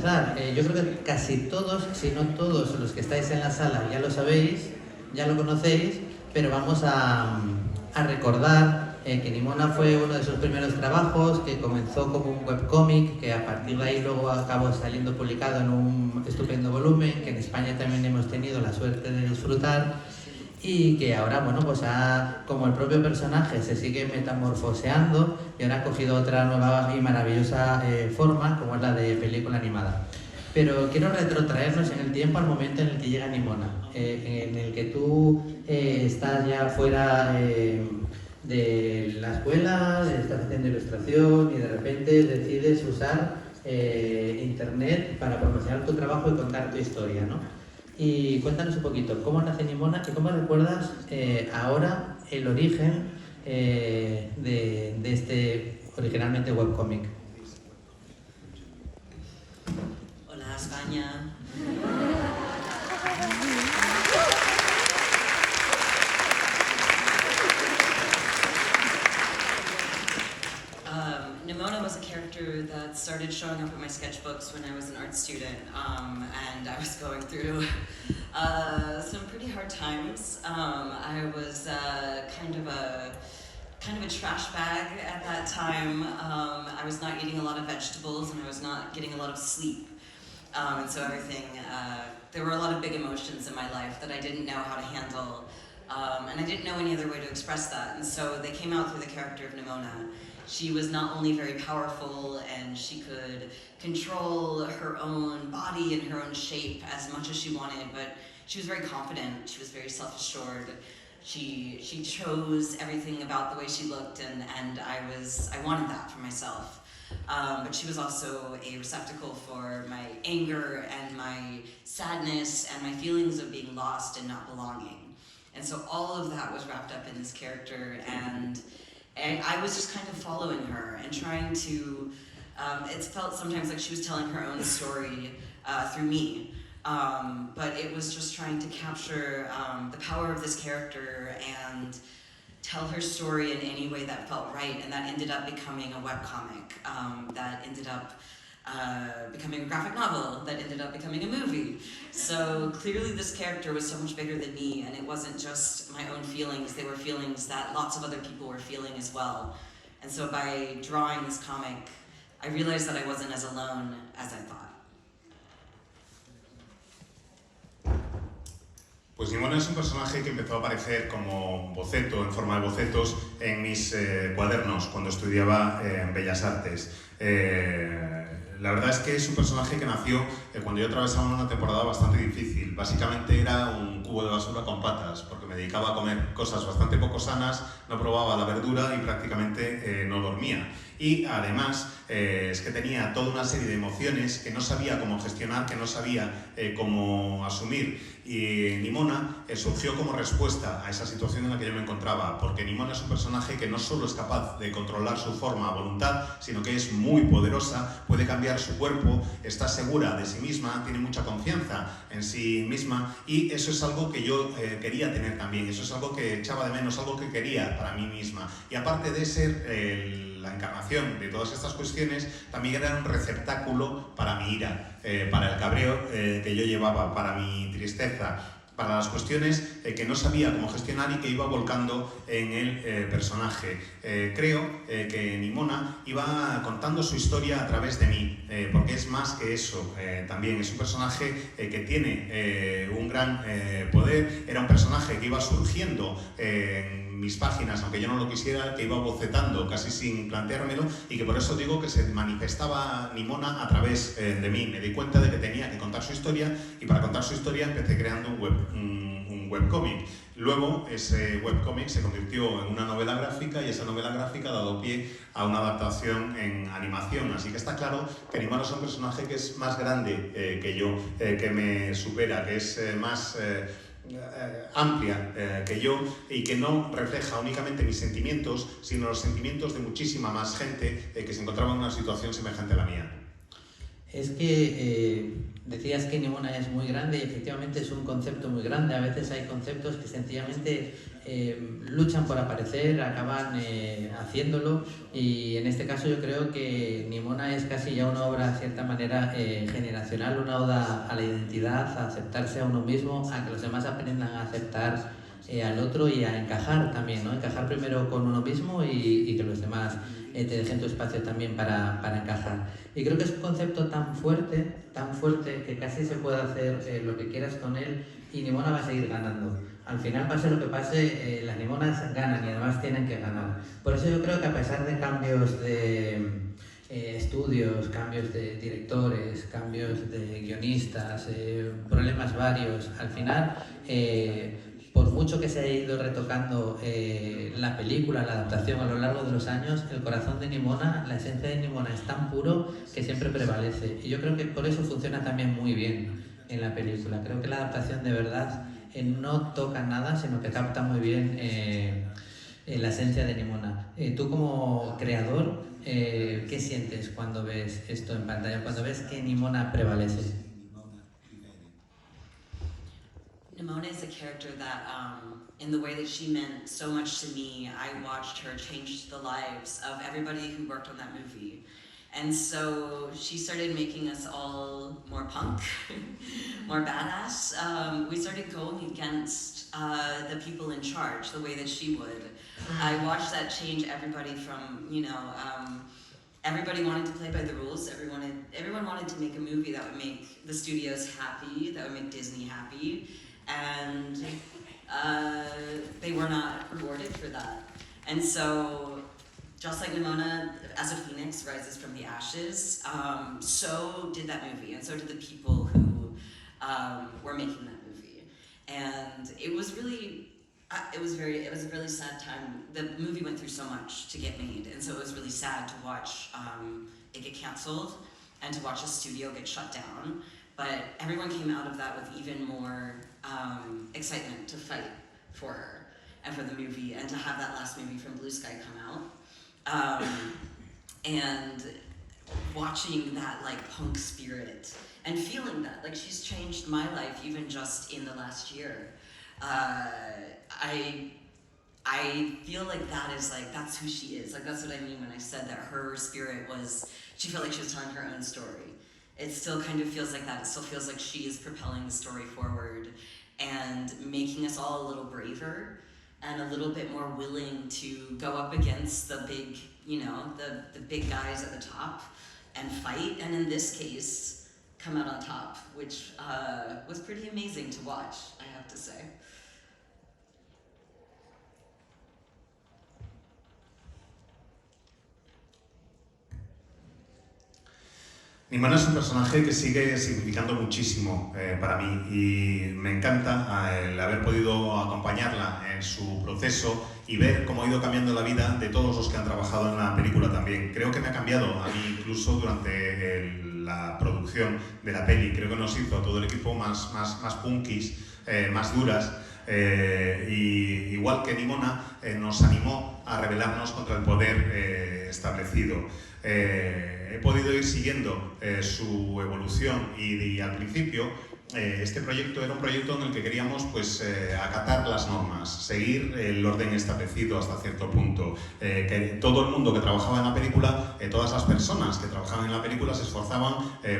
empezar, yo creo que casi todos, si no todos los que estáis en la sala ya lo sabéis, ya lo conocéis, pero vamos a recordar que Nimona fue uno de sus primeros trabajos, que comenzó como un webcómic, que a partir de ahí luego acabó saliendo publicado en un estupendo volumen, que en España también hemos tenido la suerte de disfrutar, y que ahora, bueno, pues como el propio personaje se sigue metamorfoseando y ahora ha cogido otra nueva y maravillosa forma, como es la de película animada. Pero quiero retrotraernos en el tiempo al momento en el que llega Nimona, en el que tú estás ya fuera de la escuela, estás haciendo ilustración y de repente decides usar internet para promocionar tu trabajo y contar tu historia, ¿no? Y cuéntanos un poquito, ¿cómo nace Nimona y cómo recuerdas ahora el origen de este originalmente webcómic? Hola, España. Nimona was a character that started showing up in my sketchbooks when I was an art student, and I was going through some pretty hard times. I was kind of a trash bag at that time. I was not eating a lot of vegetables and I was not getting a lot of sleep. And so there were a lot of big emotions in my life that I didn't know how to handle. And I didn't know any other way to express that. And so they came out through the character of Nimona. She was not only very powerful and she could control her own body and her own shape as much as she wanted, but she was very confident, she was very self-assured. She chose everything about the way she looked, and I wanted that for myself. But she was also a receptacle for my anger and my sadness and my feelings of being lost and not belonging. And so all of that was wrapped up in this character, and I was just kind of following her and trying to, it felt sometimes like she was telling her own story through me. But it was just trying to capture the power of this character and tell her story in any way that felt right, and that ended up becoming a webcomic, that ended up becoming a graphic novel, that ended up becoming a movie. So clearly this character was so much bigger than me, and it wasn't just my own feelings, they were feelings that lots of other people were feeling as well. And so by drawing this comic, I realized that I wasn't as alone as I thought. Pues Nimona es un personaje que empezó a aparecer como boceto, en forma de bocetos, en mis cuadernos cuando estudiaba en Bellas Artes. La verdad es que es un personaje que nació cuando yo atravesaba una temporada bastante difícil. Básicamente era un cubo de basura con patas, porque me dedicaba a comer cosas bastante poco sanas, no probaba la verdura y prácticamente no dormía. Y además es que tenía toda una serie de emociones que no sabía cómo gestionar, que no sabía cómo asumir. Y Nimona surgió como respuesta a esa situación en la que yo me encontraba, porque Nimona es un personaje que no solo es capaz de controlar su forma a voluntad, sino que es muy poderosa, puede cambiar su cuerpo, está segura de sí misma, tiene mucha confianza en sí misma, y eso es algo que yo quería tener también, eso es algo que echaba de menos, algo que quería para mí misma. Y aparte de ser la encarnación de todas estas cuestiones, también era un receptáculo para mi ira, para el cabreo que yo llevaba, para mi tristeza, para las cuestiones que no sabía cómo gestionar y que iba volcando en el personaje. Creo que Nimona iba contando su historia a través de mí, porque es más que eso. También es un personaje que tiene un gran poder, era un personaje que iba surgiendo en mis páginas, aunque yo no lo quisiera, que iba bocetando casi sin planteármelo, y que por eso digo que se manifestaba Nimona a través de mí. Me di cuenta de que tenía que contar su historia, y para contar su historia empecé creando un webcómic. Luego ese webcómic se convirtió en una novela gráfica, y esa novela gráfica ha dado pie a una adaptación en animación. Así que está claro que Nimona es un personaje que es más grande que yo, que me supera, que es más amplia que yo, y que no refleja únicamente mis sentimientos, sino los sentimientos de muchísima más gente que se encontraba en una situación semejante a la mía. Es que decías que Nimona es muy grande, y efectivamente es un concepto muy grande. A veces hay conceptos que sencillamente luchan por aparecer, acaban haciéndolo, y en este caso yo creo que Nimona es casi ya una obra, de cierta manera, generacional, una oda a la identidad, a aceptarse a uno mismo, a que los demás aprendan a aceptar al otro y a encajar también, ¿no? Encajar primero con uno mismo y que los demás te dejen tu espacio también para encajar. Y creo que es un concepto tan fuerte que casi se puede hacer lo que quieras con él y Nimona va a seguir ganando. Al final, pase lo que pase, las Nimonas ganan y además tienen que ganar. Por eso yo creo que a pesar de cambios de estudios, cambios de directores, cambios de guionistas, problemas varios, al final, por mucho que se haya ido retocando la película, la adaptación a lo largo de los años, el corazón de Nimona, la esencia de Nimona es tan puro que siempre prevalece. Y yo creo que por eso funciona también muy bien en la película. Creo que la adaptación de verdad no toca nada, sino que capta muy bien la esencia de Nimona. Tú como creador, ¿qué sientes cuando ves esto en pantalla, cuando ves que Nimona prevalece? Nimona is a character that, in the way that she meant so much to me, I watched her change the lives of everybody who worked on that movie. And so she started making us all more punk, more badass. We started going against the people in charge the way that she would. I watched that change everybody from, everybody wanted to play by the rules. Everyone wanted to make a movie that would make the studios happy, that would make Disney happy. And they were not rewarded for that. And so, just like Nimona, as a phoenix rises from the ashes, so did that movie, and so did the people who were making that movie. And it was really, it was a really sad time. The movie went through so much to get made, and so it was really sad to watch it get canceled and to watch a studio get shut down. But everyone came out of that with even more excitement to fight for her and for the movie, and to have that last movie from Blue Sky come out. And watching that like punk spirit and feeling that, like, she's changed my life even just in the last year. I feel like that's who she is. Like, that's what I mean when I said that her spirit was, she felt like she was telling her own story. It still kind of feels like that. It still feels like she is propelling the story forward and making us all a little braver and a little bit more willing to go up against the big, the big guys at the top and fight, and in this case, come out on top, which was pretty amazing to watch, I have to say. Nimona es un personaje que sigue significando muchísimo para mí, y me encanta el haber podido acompañarla en su proceso y ver cómo ha ido cambiando la vida de todos los que han trabajado en la película también. Creo que me ha cambiado a mí incluso durante la producción de la peli. Creo que nos hizo a todo el equipo más punkis, más duras. Y igual que Nimona, nos animó a rebelarnos contra el poder establecido. He podido ir siguiendo su evolución y al principio este proyecto era un proyecto en el que queríamos acatar las normas, seguir el orden establecido hasta cierto punto, que todo el mundo que trabajaba en la película, todas las personas que trabajaban en la película se esforzaban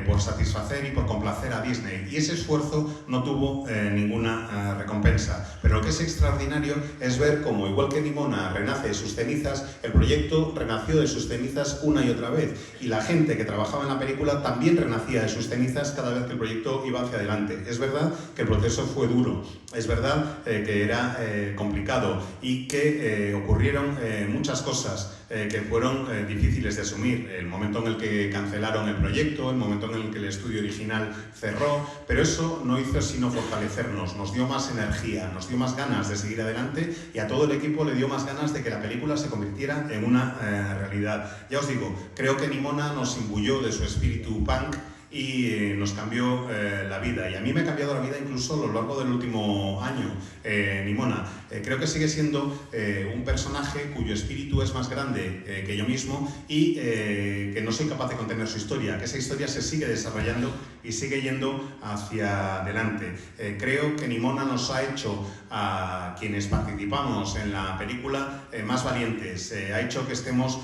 por satisfacer y por complacer a Disney, y ese esfuerzo no tuvo ninguna recompensa. Pero lo que es extraordinario es ver cómo, igual que Nimona renace de sus cenizas, el proyecto renació de sus cenizas una y otra vez, y la gente que trabajaba en la película también renacía de sus cenizas cada vez que el proyecto iba hacia adelante. Es verdad que el proceso fue duro, es verdad que era complicado y que ocurrieron muchas cosas que fueron difíciles de asumir. El momento en el que cancelaron el proyecto, el momento en el que el estudio original cerró, pero eso no hizo sino fortalecernos, nos dio más energía, nos dio más ganas de seguir adelante, y a todo el equipo le dio más ganas de que la película se convirtiera en una realidad. Ya os digo, creo que Nimona nos imbuyó de su espíritu punk y nos cambió la vida, y a mí me ha cambiado la vida incluso a lo largo del último año, Nimona. Creo que sigue siendo un personaje cuyo espíritu es más grande que yo mismo y que no soy capaz de contener su historia, que esa historia se sigue desarrollando y sigue yendo hacia adelante. Creo que Nimona nos ha hecho a quienes participamos en la película más valientes, ha hecho que seamos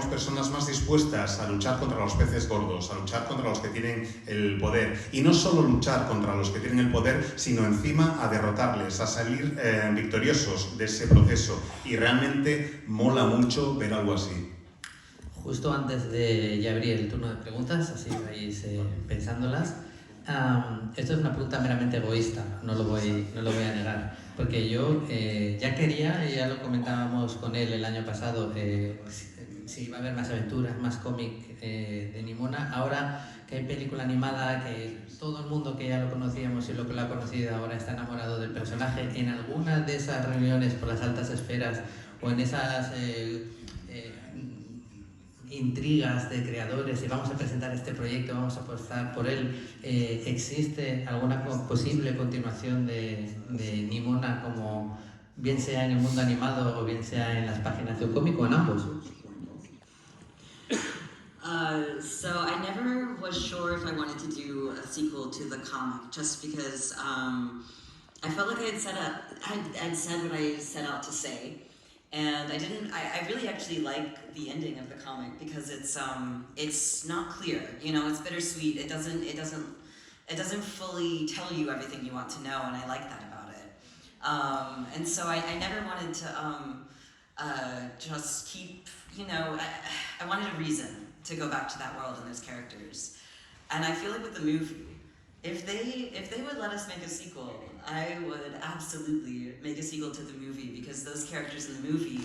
personas más dispuestas a luchar contra los peces gordos, a luchar contra los que tienen el poder, y no solo luchar contra los que tienen el poder, sino encima a derrotarles, a salir victoriosos de ese proceso, y realmente mola mucho ver algo así. Justo antes de ya abrir el turno de preguntas, así vais pensándolas, esto es una pregunta meramente egoísta, no lo voy a negar, porque yo ya quería, y ya lo comentábamos con él el año pasado, si iba a haber más aventuras, más cómic de Nimona. Ahora que hay película animada, que todo el mundo que ya lo conocíamos y lo que lo ha conocido ahora está enamorado del personaje, en alguna de esas reuniones por las altas esferas o en esas intrigas de creadores y vamos a presentar este proyecto, vamos a apostar por él, ¿existe alguna posible continuación de Nimona, como bien sea en el mundo animado o bien sea en las páginas de un cómic, o en ambos? So I never was sure if I wanted to do a sequel to the comic, just because I felt like I'd said what I set out to say, and I really actually like the ending of the comic because it's not clear, you know, it's bittersweet. It doesn't fully tell you everything you want to know, and I like that about it. And so I never wanted to just keep, you know, I wanted a reason to go back to that world and those characters. And I feel like with the movie, if they would let us make a sequel, I would absolutely make a sequel to the movie, because those characters in the movie,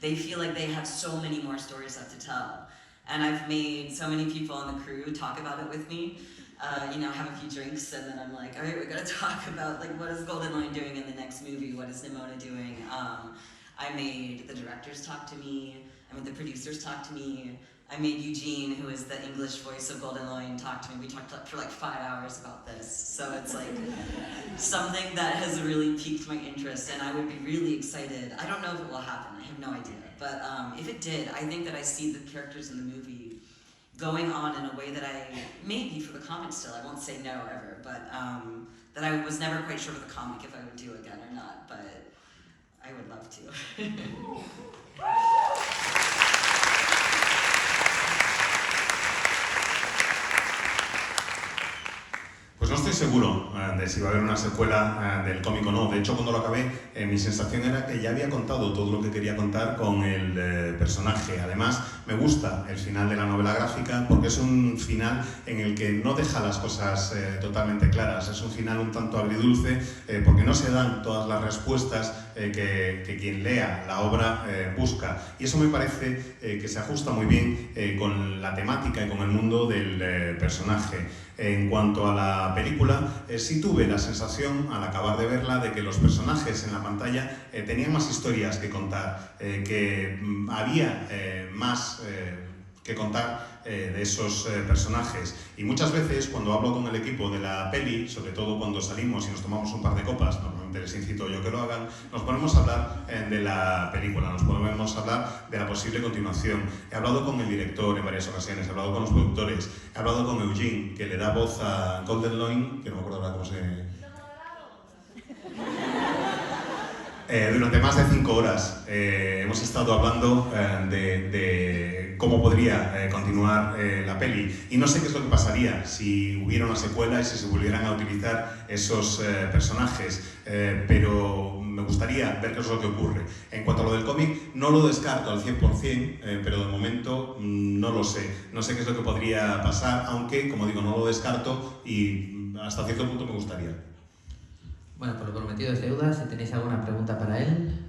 they feel like they have so many more stories left to tell. And I've made so many people on the crew talk about it with me, you know, have a few drinks, and then I'm like, all right, we gotta talk about, like, what is Golden Lion doing in the next movie? What is Nimona doing? I made the directors talk to me. I made the producers talk to me. I made Eugene, who is the English voice of Golden Lion, talk to me. We talked for like 5 hours about this. So it's like something that has really piqued my interest, and I would be really excited. I don't know if it will happen, I have no idea. But if it did, I think that I see the characters in the movie going on in a way that I, maybe for the comic still, I won't say no ever, but that I was never quite sure with the comic if I would do again or not, but I would love to. Pues no estoy seguro de si va a haber una secuela del cómic o no. De hecho, cuando lo acabé, mi sensación era que ya había contado todo lo que quería contar con el personaje. Además, me gusta el final de la novela gráfica porque es un final en el que no deja las cosas totalmente claras. Es un final un tanto agridulce porque no se dan todas las respuestas que quien lea la obra busca. Y eso me parece que se ajusta muy bien con la temática y con el mundo del personaje. En cuanto a la película, sí tuve la sensación, al acabar de verla, de que los personajes en la pantalla tenían más historias que contar, que había más que contar de esos personajes. Y muchas veces, cuando hablo con el equipo de la peli, sobre todo cuando salimos y nos tomamos un par de copas, normalmente les incito yo que lo hagan, nos ponemos a hablar de la película, nos ponemos a hablar de la posible continuación. He hablado con el director en varias ocasiones, he hablado con los productores, he hablado con Eugene, que le da voz a Golden Lion, que no me acuerdo ahora cómo se... Durante más de 5 horas hemos estado hablando de cómo podría continuar la peli, y no sé qué es lo que pasaría si hubiera una secuela y si se volvieran a utilizar esos personajes, pero me gustaría ver qué es lo que ocurre. En cuanto a lo del cómic, no lo descarto al 100%, pero de momento no lo sé. No sé qué es lo que podría pasar, aunque, como digo, no lo descarto y hasta cierto punto me gustaría. Bueno, por lo prometido es deuda. Si tenéis alguna pregunta para él.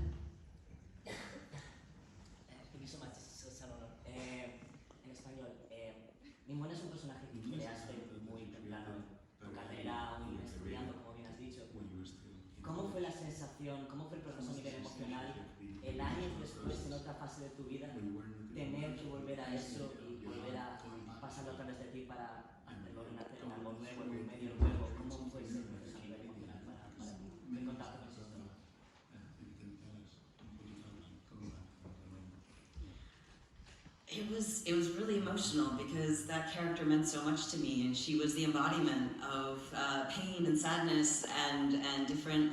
En español, Nimona es un personaje que creaste muy temprano en tu carrera, muy bien estudiando, como bien has dicho. ¿Cómo fue la sensación, cómo fue el proceso a nivel emocional, el año después, en otra fase de tu vida, tener que volver a eso y volver a pasarlo a través de ti para hacerlo en algo nuevo, en un medio nuevo? ¿Cómo fue ese proceso a nivel emocional para ti? ¿Qué contacto con ese tema? it was really emotional because that character meant so much to me, and she was the embodiment of pain and sadness and different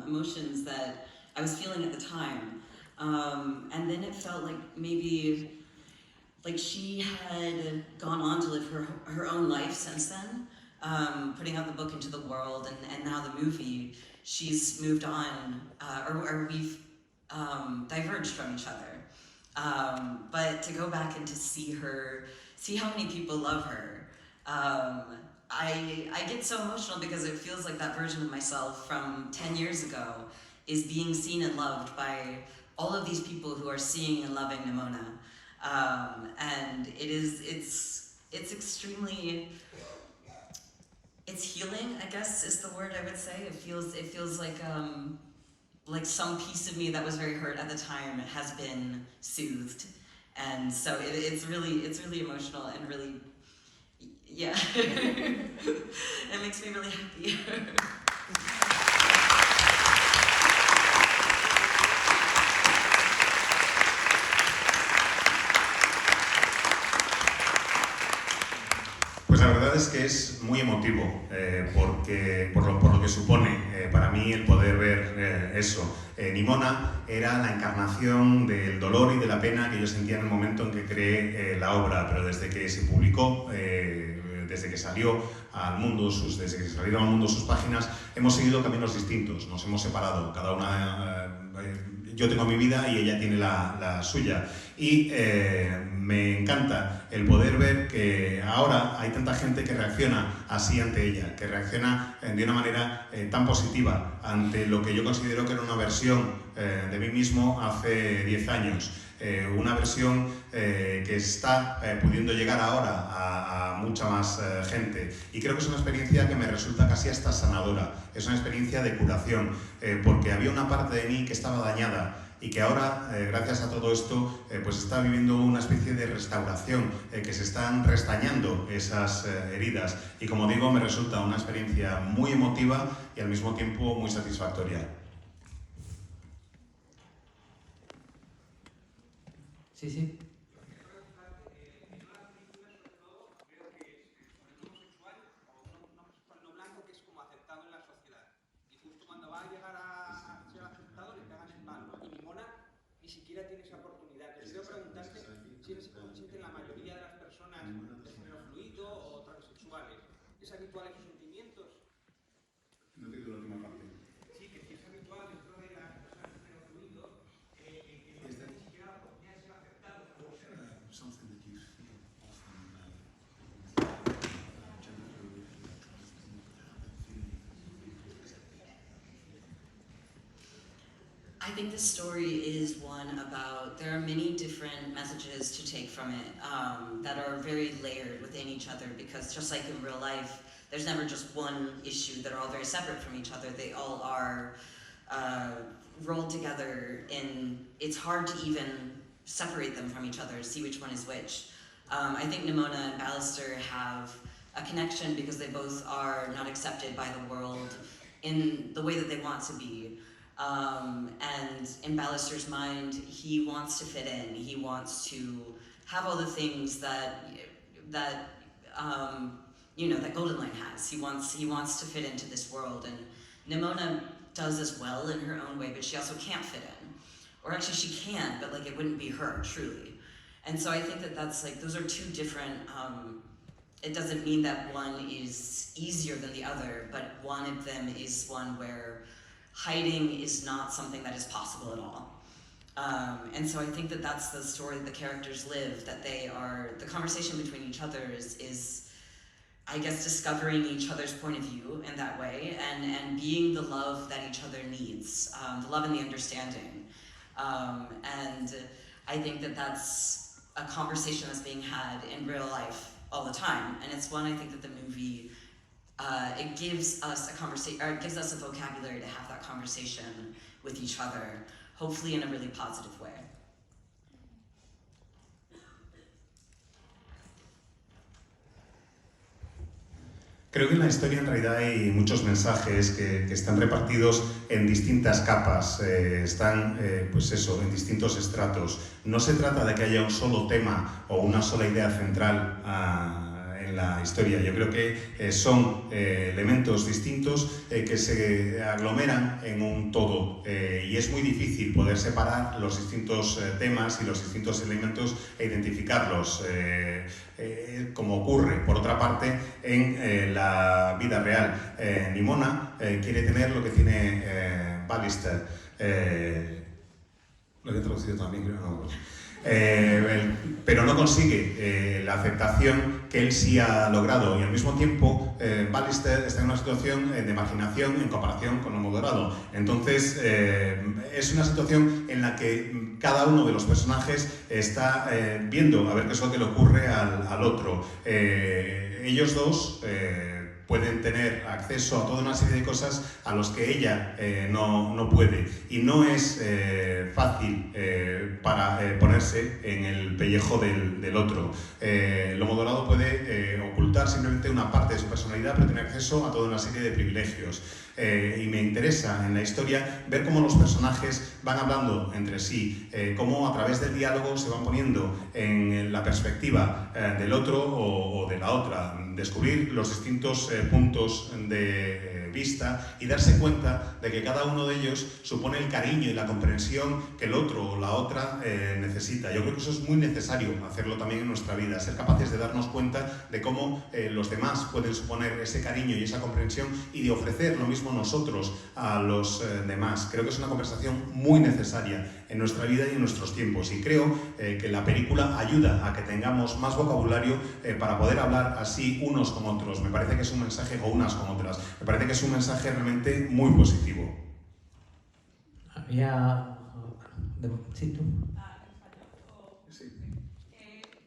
emotions that I was feeling at the time. And then it felt like maybe like she had gone on to live her own life since then, putting out the book into the world, and now the movie, she's moved on, or we've diverged from each other. But to go back and to see how many people love her, I get so emotional because it feels like that version of myself from 10 years ago is being seen and loved by all of these people who are seeing and loving Nimona. And it's extremely, it's healing, I guess is the word I would say. It feels like some piece of me that was very hurt at the time has been soothed. And so it's really emotional and really, yeah, it makes me really happy. Pues la verdad es que es muy emotivo, porque por lo que supone para mí el poder ver eso. Nimona era la encarnación del dolor y de la pena que yo sentía en el momento en que creé la obra, pero desde que se publicó, desde que salió al mundo, desde que salieron al mundo sus páginas, hemos seguido caminos distintos, nos hemos separado, cada una... yo tengo mi vida y ella tiene la suya. Y me encanta el poder ver que ahora hay tanta gente que reacciona así ante ella, que reacciona de una manera tan positiva ante lo que yo considero que era una versión de mí mismo hace 10 años. Una versión que está pudiendo llegar ahora a mucha más gente, y creo que es una experiencia que me resulta casi hasta sanadora, es una experiencia de curación, porque había una parte de mí que estaba dañada y que ahora, gracias a todo esto, pues está viviendo una especie de restauración, que se están restañando esas heridas, y como digo, me resulta una experiencia muy emotiva y al mismo tiempo muy satisfactoria. Sí, sí. Tiene esa oportunidad. Quiero preguntarte si eres consciente en la mayoría de las personas de género fluido o transexuales. ¿Es habitual esos sentimientos? No te digo la última parte. Sí, que si es habitual dentro de las personas de género fluido, que no tienen ni siquiera la oportunidad de ser aceptados. I think the story is one about, there are many different messages to take from it that are very layered within each other, because just like in real life, there's never just one issue that are all very separate from each other. They all are rolled together, and it's hard to even separate them from each other, see which one is which. I think Nimona and Ballister have a connection because they both are not accepted by the world in the way that they want to be. And in Ballister's mind, he wants to fit in. He wants to have all the things that you know, that Goldenlight has. He wants to fit into this world, and Nimona does as well in her own way, but she also can't fit in. Or actually she can, but like it wouldn't be her, truly. And so I think that that's like, those are two different, it doesn't mean that one is easier than the other, but one of them is one where hiding is not something that is possible at all. And so I think that that's the story that the characters live, that they are, the conversation between each other is I guess, discovering each other's point of view in that way, and being the love that each other needs, the love and the understanding. And I think that that's a conversation that's being had in real life all the time, and it's one I think that the movie it gives us a conversation, or it gives us a vocabulary to have that conversation with each other, hopefully in a really positive way. Creo que en la historia en realidad hay muchos mensajes que están repartidos en distintas capas, están pues eso, en distintos estratos. No se trata de que haya un solo tema o una sola idea central en la historia. Yo creo que son elementos distintos que se aglomeran en un todo y es muy difícil poder separar los distintos temas y los distintos elementos e identificarlos. Como ocurre, por otra parte, en la vida real. Nimona quiere tener lo que tiene Ballister. Lo he traducido también, creo, no. Pero no consigue la aceptación que él sí ha logrado y al mismo tiempo Ballister está en una situación de marginación en comparación con Lomo Dorado. Entonces es una situación en la que cada uno de los personajes está viendo a ver qué es lo que le ocurre al otro. Ellos dos pueden tener acceso a toda una serie de cosas a los que ella no puede. Y no es fácil para ponerse en el pellejo del otro. Lomo Dorado puede ocultar simplemente una parte de su personalidad, pero tener acceso a toda una serie de privilegios. Y me interesa en la historia ver cómo los personajes van hablando entre sí, cómo a través del diálogo se van poniendo en la perspectiva del otro o de la otra, descubrir los distintos puntos de vista y darse cuenta de que cada uno de ellos supone el cariño y la comprensión que el otro o la otra necesita. Yo creo que eso es muy necesario hacerlo también en nuestra vida, ser capaces de darnos cuenta de cómo los demás pueden suponer ese cariño y esa comprensión y de ofrecer lo mismo nosotros a los demás. Creo que es una conversación muy necesaria en nuestra vida y en nuestros tiempos y creo que la película ayuda a que tengamos más vocabulario para poder hablar así unos con otros. Me parece que es un mensaje, o unas con otras, me parece que es un mensaje realmente muy positivo. Había... Sí, tú. Sí.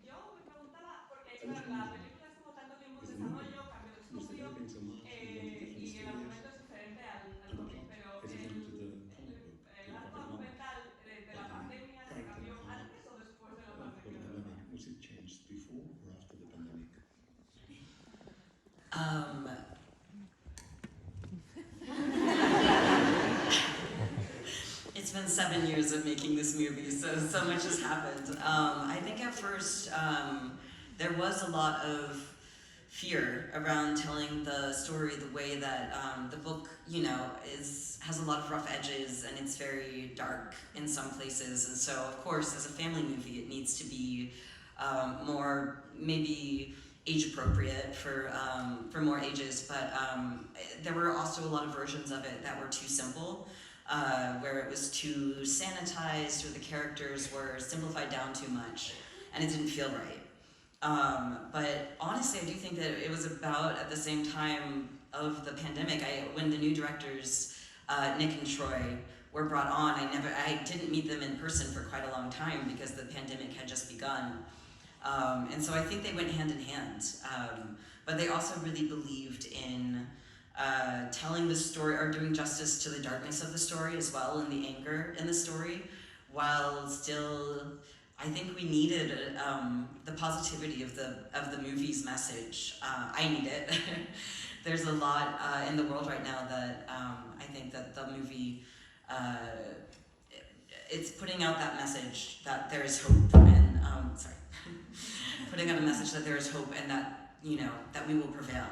Yo me preguntaba, porque claro, la película estuvo tanto tiempo en desarrollo, cambio de estudio, y el argumento es diferente al cómic, pero el arco argumental de la pandemia se cambió antes o después de la pandemia. It's been 7 years of making this movie, so much has happened. I think at first there was a lot of fear around telling the story the way that the book, you know, has a lot of rough edges and it's very dark in some places. And so, of course, as a family movie, it needs to be more maybe age appropriate for more ages. But there were also a lot of versions of it that were too simple. Where it was too sanitized, or the characters were simplified down too much, and it didn't feel right. But honestly, I do think that it was about at the same time of the pandemic. When the new directors, Nick and Troy, were brought on, I didn't meet them in person for quite a long time because the pandemic had just begun. And so I think they went hand in hand. But they also really believed in telling the story, or doing justice to the darkness of the story as well, and the anger in the story, while still, I think we needed the positivity of the movie's message. I need it. There's a lot in the world right now that I think that the movie, it's putting out that message that there is hope, and putting out a message that there is hope, and that, you know, that we will prevail.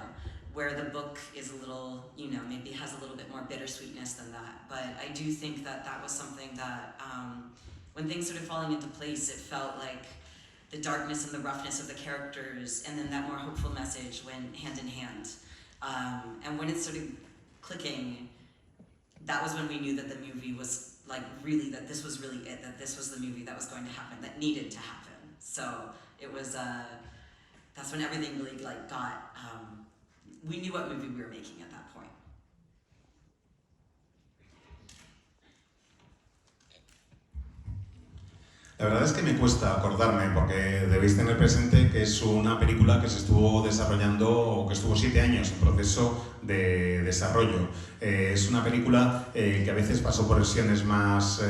Where the book is a little, you know, maybe has a little bit more bittersweetness than that. But I do think that that was something that, when things started falling into place, it felt like the darkness and the roughness of the characters, and then that more hopeful message went hand in hand. And when it started clicking, that was when we knew that the movie was like really, that this was really it, that this was the movie that was going to happen, that needed to happen. So it was, that's when everything really like got, we knew what movie we were making at that point. La verdad es que me cuesta acordarme, porque debéis tener presente que es una película que se estuvo desarrollando, o que estuvo 7 años en proceso de desarrollo. Es una película que a veces pasó por versiones más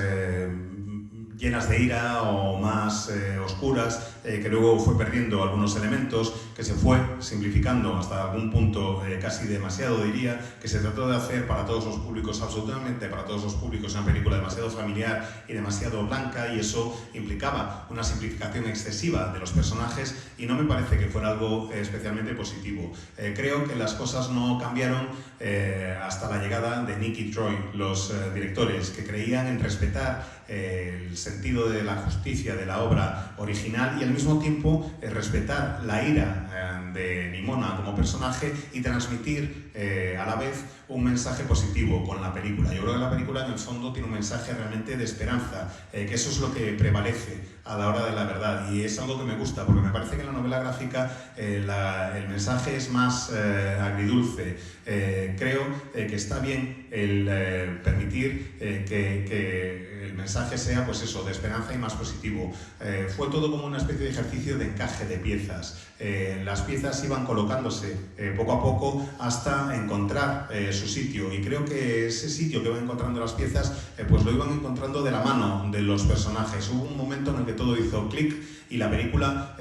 llenas de ira o más oscuras, que luego fue perdiendo algunos elementos, que se fue simplificando hasta algún punto casi demasiado, diría, que se trató de hacer para todos los públicos, absolutamente para todos los públicos, una película demasiado familiar y demasiado blanca, y eso implicaba una simplificación excesiva de los personajes y no me parece que fuera algo especialmente positivo. Creo que las cosas no cambiaron hasta la llegada de Nick y Troy, los directores, que creían en respetar el sentido de la justicia de la obra original y al mismo tiempo respetar la ira de Nimona como personaje y transmitir a la vez un mensaje positivo con la película. Yo creo que la película en el fondo tiene un mensaje realmente de esperanza, que eso es lo que prevalece a la hora de la verdad, y es algo que me gusta porque me parece que en la novela gráfica el mensaje es más agridulce. Creo que está bien el permitir que el mensaje sea, pues eso, de esperanza y más positivo. Fue todo como una especie de ejercicio de encaje de piezas. Las piezas iban colocándose poco a poco hasta encontrar su sitio, y creo que ese sitio que iban encontrando las piezas pues lo iban encontrando de la mano de los personajes. Hubo un momento en el que todo hizo clic y la película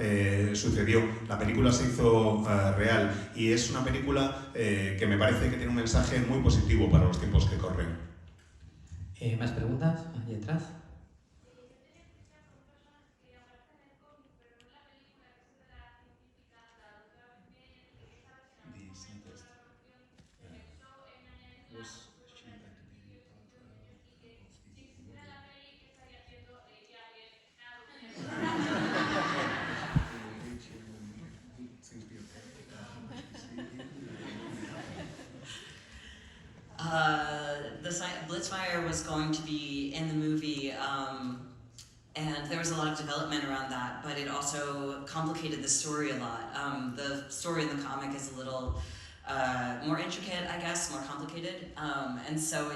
sucedió, la película se hizo real, y es una película que me parece que tiene un mensaje muy positivo para los tiempos que corren. ¿Más preguntas? Allí atrás. Blitzfire was going to be in the movie, and there was a lot of development around that, but it also complicated the story a lot. The story in the comic is a little more intricate, I guess, more complicated, and so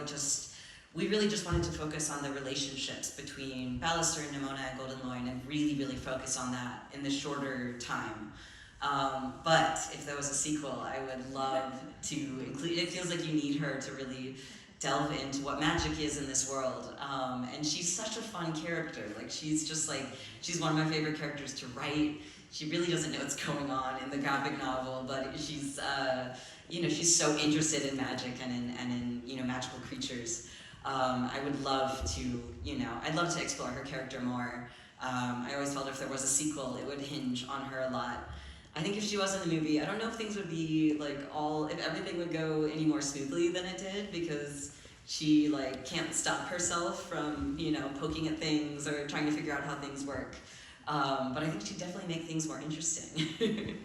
we really just wanted to focus on the relationships between Ballister and Nimona and Golden Loin, and really focus on that in the shorter time. But if there was a sequel, I would love to include, it feels like you need her to really delve into what magic is in this world. And she's such a fun character. Like, she's one of my favorite characters to write. She really doesn't know what's going on in the graphic novel, but she's so interested in magic and in magical creatures. I would love to explore her character more. I always felt if there was a sequel, it would hinge on her a lot. I think if she was in the movie, I don't know if things would be if everything would go any more smoothly than it did, because she can't stop herself from poking at things or trying to figure out how things work. But I think she'd definitely make things more interesting.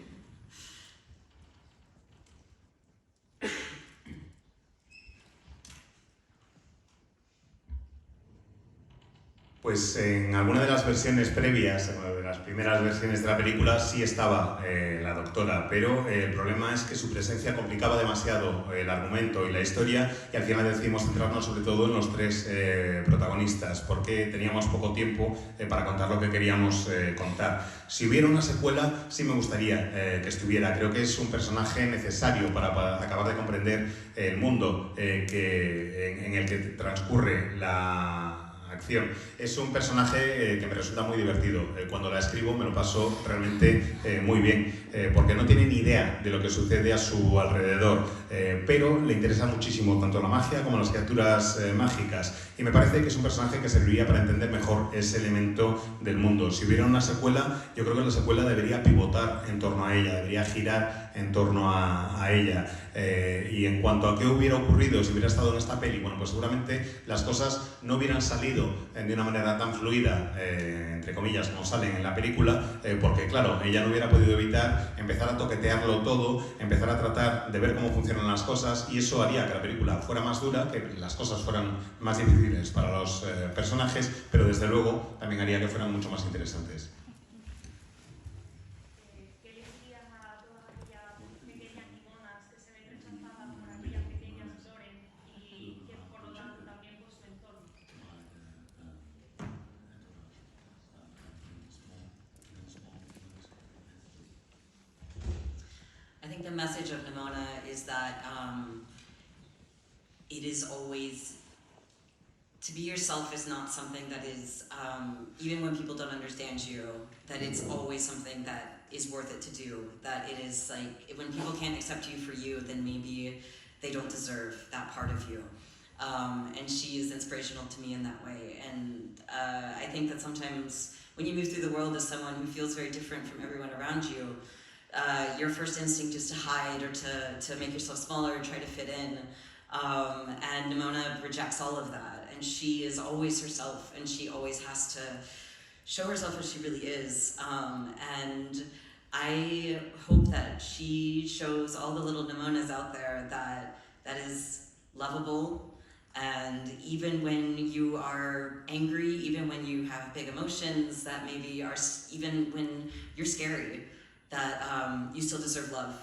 Pues en alguna de las versiones previas, de las primeras versiones de la película, sí estaba la doctora, pero el problema es que su presencia complicaba demasiado el argumento y la historia, y al final decidimos centrarnos sobre todo en los tres protagonistas, porque teníamos poco tiempo para contar lo que queríamos contar. Si hubiera una secuela, sí me gustaría que estuviera. Creo que es un personaje necesario para acabar de comprender el mundo en el que transcurre la acción. Es un personaje que me resulta muy divertido. Cuando la escribo me lo paso realmente muy bien, porque no tiene ni idea de lo que sucede a su alrededor, pero le interesa muchísimo tanto la magia como las criaturas mágicas, y me parece que es un personaje que serviría para entender mejor ese elemento del mundo. Si hubiera una secuela, yo creo que la secuela debería pivotar en torno a ella, debería girar en torno a ella. Y en cuanto a qué hubiera ocurrido si hubiera estado en esta peli, bueno, pues seguramente las cosas no hubieran salido de una manera tan fluida, entre comillas, como salen en la película, porque claro, ella no hubiera podido evitar empezar a toquetearlo todo, empezar a tratar de ver cómo funcionan las cosas, y eso haría que la película fuera más dura, que las cosas fueran más difíciles para los personajes, pero desde luego también haría que fueran mucho más interesantes. I think the message of Nimona is that it is always to be yourself is not something that is, even when people don't understand you, that it's always something that is worth it to do. That it is like, when people can't accept you for you, then maybe they don't deserve that part of you. And she is inspirational to me in that way. And I think that sometimes when you move through the world as someone who feels very different from everyone around you, your first instinct is to hide or to make yourself smaller and try to fit in. And Nimona rejects all of that. And she is always herself, and she always has to show herself as she really is. And I hope that she shows all the little Nimonas out there that is lovable. And even when you are angry, even when you have big emotions that maybe are, even when you're scary, that you still deserve love,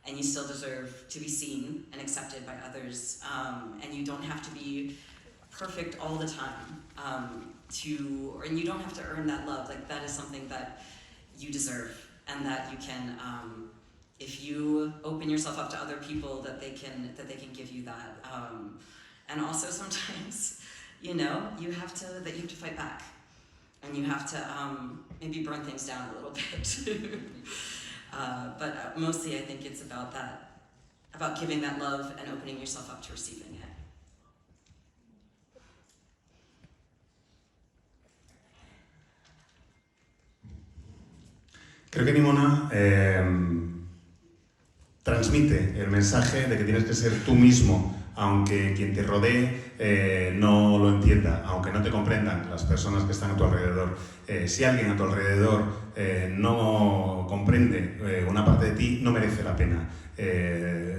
and you still deserve to be seen and accepted by others. And you don't have to be perfect all the time, and you don't have to earn that love. Like, that is something that you deserve, and that you can, if you open yourself up to other people, that they can give you that. And also sometimes, you have to fight back, and you have to maybe burn things down a little bit. But mostly I think it's about that, about giving that love and opening yourself up to receiving it. Creo que Nimona transmite el mensaje de que tienes que ser tú mismo, aunque quien te rodee no lo entienda, aunque no te comprendan las personas que están a tu alrededor. Si alguien a tu alrededor no comprende una parte de ti, no merece la pena.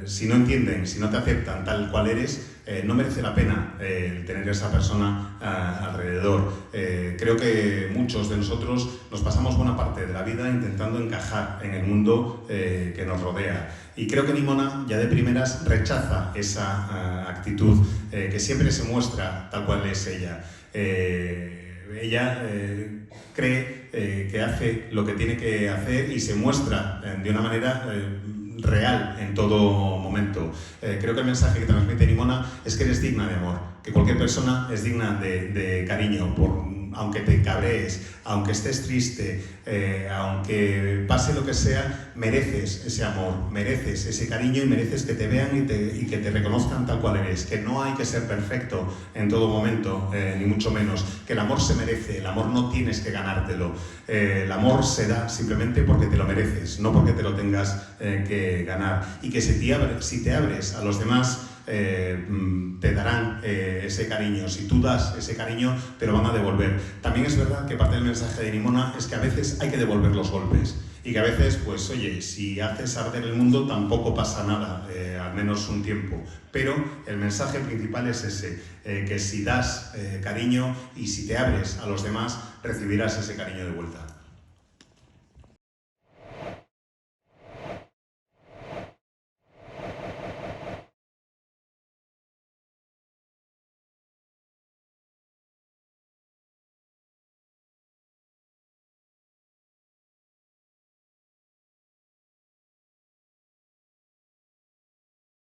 Si no entienden, si no te aceptan tal cual eres, no merece la pena tener a esa persona alrededor. Creo que muchos de nosotros nos pasamos buena parte de la vida intentando encajar en el mundo que nos rodea. Y creo que Nimona ya de primeras rechaza esa actitud que siempre se muestra tal cual es ella. Ella cree que hace lo que tiene que hacer y se muestra de una manera real en todo momento. Creo que el mensaje que transmite Nimona es que eres digna de amor, que cualquier persona es digna de cariño, aunque te cabrees, aunque estés triste, aunque pase lo que sea, mereces ese amor, mereces ese cariño y mereces que te vean y que te reconozcan tal cual eres, que no hay que ser perfecto en todo momento, ni mucho menos, que el amor se merece, el amor no tienes que ganártelo, el amor se da simplemente porque te lo mereces, no porque te lo tengas que ganar, y que si te abres a los demás, te darán ese cariño. Si tú das ese cariño, te lo van a devolver. También es verdad que parte del mensaje de Nimona es que a veces hay que devolver los golpes y que a veces, pues oye, si haces arder el mundo tampoco pasa nada, al menos un tiempo. Pero el mensaje principal es ese, que si das cariño y si te abres a los demás, recibirás ese cariño de vuelta.